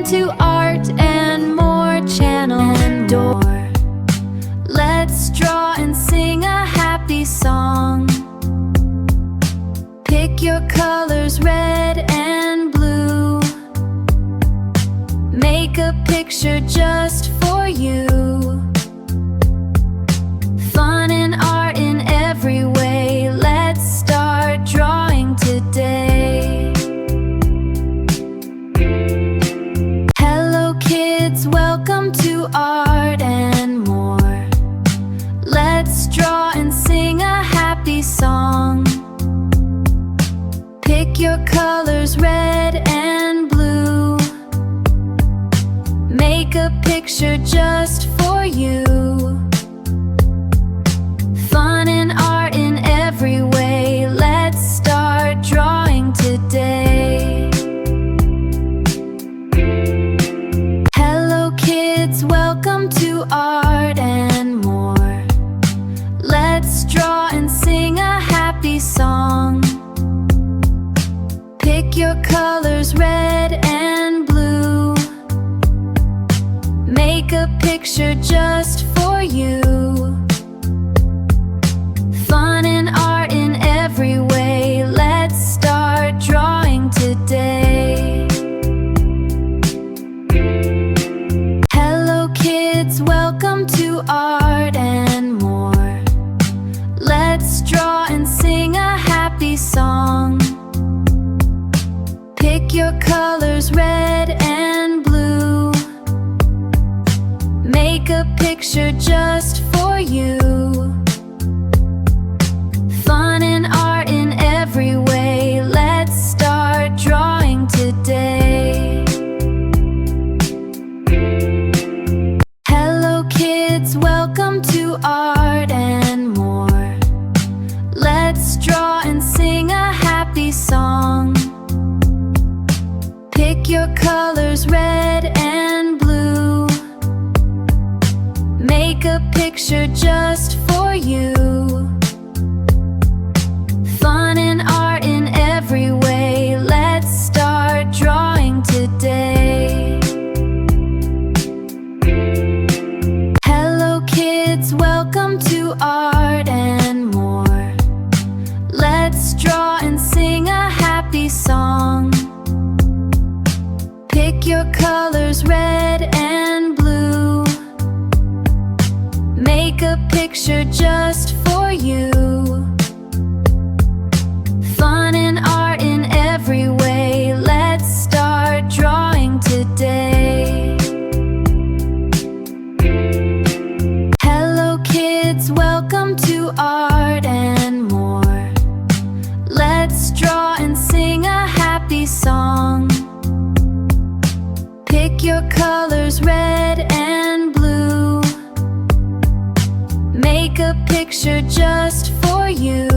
to Art and More channel door. Let's draw and sing a happy song. Pick your colors, red and blue. Make a picture just for you. Fun and art in every way. Let's start drawing today. Hello kids, welcome to Art and More. Let's draw and sing a happy song. Pick your colors, red and blue. Make a picture just for you. Fun and art in every way. Let's start drawing today. Hello kids, welcome to Art and More. Let's draw and sing a happy song. Pick your colors, red and blue. Make a picture just for you. Fun and art in every way. Let's start drawing today. Hello kids, welcome to Art and More. Let's draw and sing a happy song. Pick your colors, red and blue. Make a picture just for you. Fun and art in every way. Let's start drawing today. Hello kids, welcome to Art and More. Let's draw and sing a happy song. Pick your colors, red and blue. Make a picture just for you. Fun and art in every way. Let's start drawing today. Hello kids, welcome to Art and More. Let's draw and sing a happy song. Pick your colors, red and blue. Make a picture just for you. Fun and art in every way. Let's start drawing today. Hello kids, welcome to Art and More. Let's draw and sing a happy song. Pick your colors, red and blue. Make a picture just for you.